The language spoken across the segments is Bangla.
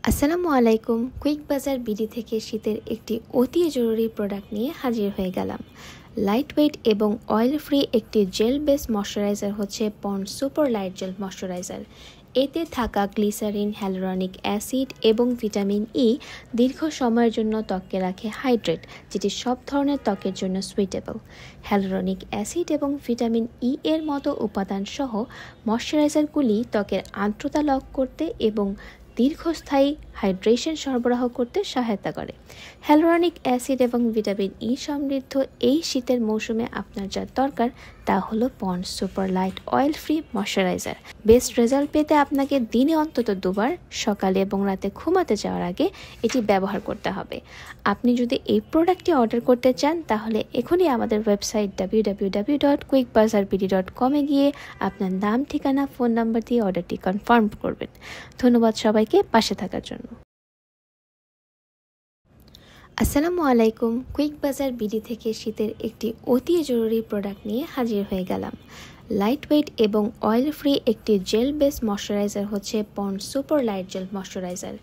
আসসালামু আলাইকুম। কুইক বাজার বিডি থেকে শীতের একটি অতি জরুরি প্রোডাক্ট নিয়ে হাজির হয়ে গেলাম। লাইট ওয়েট এবং অয়েল ফ্রি একটি জেল বেস ময়শ্চারাইজার হচ্ছে Pond's super light gel moisturiser. এতে থাকা গ্লিসারিন, হ্যালুরনিক অ্যাসিড এবং ভিটামিন ই দীর্ঘ সময়ের জন্য ত্বককে রাখে হাইড্রেট, যেটি সব ধরনের ত্বকের জন্য সুইটেবল। হ্যালুরনিক অ্যাসিড এবং ভিটামিন ই এর মতো উপাদান সহ ময়শ্চারাইজারগুলি ত্বকের আর্দ্রতা লক করতে এবং দীর্ঘস্থায়ী হাইড্রেশন সরবরাহ করতে সহায়তা করে। হ্যালুরনিক অ্যাসিড এবং ভিটামিন ই সমৃদ্ধ এই শীতের মৌসুমে আপনার যা দরকার তা হলো Pond's super light oil free moisturiser. Best result পেতে আপনাকে দিনে অন্তত দুবার, সকালে এবং রাতে ঘুমাতে যাওয়ার আগে এটি ব্যবহার করতে হবে। আপনি যদি এই প্রোডাক্টটি অর্ডার করতে চান তাহলে এখনই আমাদের ওয়েবসাইট www.quickbazarbd.com এ গিয়ে আপনার নাম, ঠিকানা, ফোন নাম্বার দিয়ে অর্ডারটি কনফার্ম করবেন। ধন্যবাদ সবাইকে পাশে থাকার জন্য। আসসালামু আলাইকুম। কুইক বাজার বিডি থেকে শীতের একটি অতি জরুরি প্রোডাক্ট নিয়ে হাজির হয়ে গেলাম। লাইট ওয়েট এবং অয়েল ফ্রি একটি জেল বেস ময়শ্চারাইজার হচ্ছে Pond's super light gel moisturiser.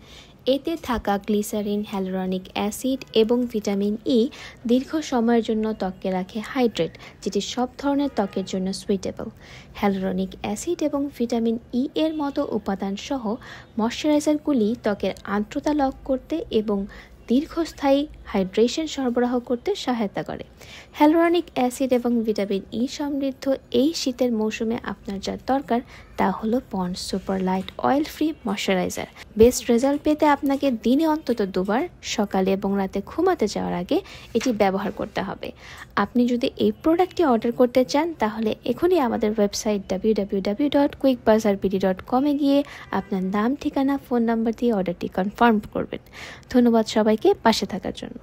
এতে থাকা গ্লিসারিন, হ্যালুরনিক অ্যাসিড এবং ভিটামিন ই দীর্ঘ সময়ের জন্য ত্বককে রাখে হাইড্রেট, যেটি সব ধরনের ত্বকের জন্য সুইটেবল। হ্যালুরনিক অ্যাসিড এবং ভিটামিন ই এর মতো উপাদান সহ ময়শ্চারাইজারগুলি ত্বকের আর্দ্রতা লক করতে এবং দীর্ঘস্থায়ী হাইড্রেশন সরবরাহ করতে সহায়তা করে। হ্যালুরনিক অ্যাসিড এবং ভিটামিন ই সমৃদ্ধ এই শীতের মৌসুমে আপনার যা দরকার তা হলো Pond's super light oil free moisturiser. Best result পেতে আপনাকে দিনে অন্তত দুবার, সকালে এবং রাতে ঘুমাতে যাওয়ার আগে এটি ব্যবহার করতে হবে। আপনি যদি এই প্রোডাক্টটি অর্ডার করতে চান তাহলে এখনই আমাদের ওয়েবসাইট www.quickbazarbd.com এ গিয়ে আপনার নাম, ঠিকানা, ফোন নাম্বার দিয়ে অর্ডারটি কনফার্ম করবেন। ধন্যবাদ সবাইকে পাশে থাকার জন্য।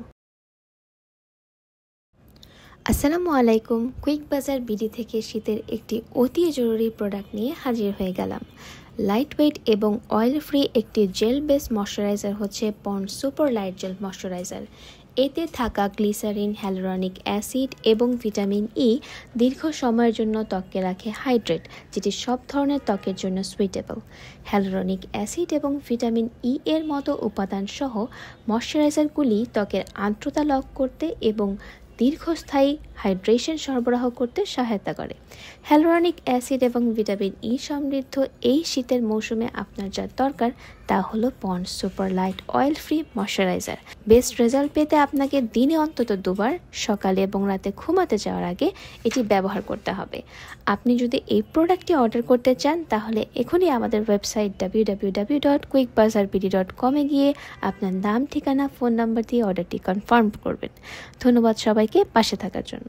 আসসালামু আলাইকুম। কুইক বাজার বিডি থেকে শীতের একটি অতি জরুরি প্রোডাক্ট নিয়ে হাজির হয়ে গেলাম। লাইট ওয়েট এবং অয়েল ফ্রি একটি জেল বেস ময়শ্চারাইজার হচ্ছে Pond's super light gel moisturiser. এতে থাকা গ্লিসারিন, হ্যালুরনিক অ্যাসিড এবং ভিটামিন ই দীর্ঘ সময়ের জন্য ত্বককে রাখে হাইড্রেট, যেটি সব ধরনের ত্বকের জন্য সুইটেবল। হ্যালুরনিক অ্যাসিড এবং ভিটামিন ই এর মতো উপাদান সহ ময়শ্চারাইজারগুলি ত্বকের আর্দ্রতা লক করতে এবং দীর্ঘস্থায়ী হাইড্রেশন সরবরাহ করতে সহায়তা করে। হ্যালুরনিক অ্যাসিড এবং ভিটামিন ই সমৃদ্ধ এই শীতের মৌসুমে আপনার যা দরকার তা হলো Pond's super light oil free moisturiser. Best result পেতে আপনাকে দিনে অন্তত দুবার, সকালে এবং রাতে ঘুমাতে যাওয়ার আগে এটি ব্যবহার করতে হবে। আপনি যদি এই প্রোডাক্টটি অর্ডার করতে চান তাহলে এখনই আমাদের ওয়েবসাইট www.quickbazarbd.com এ গিয়ে আপনার নাম, ঠিকানা, ফোন নাম্বার দিয়ে অর্ডারটি কনফার্ম করবেন। ধন্যবাদ সবাইকে পাশে থাকার জন্য।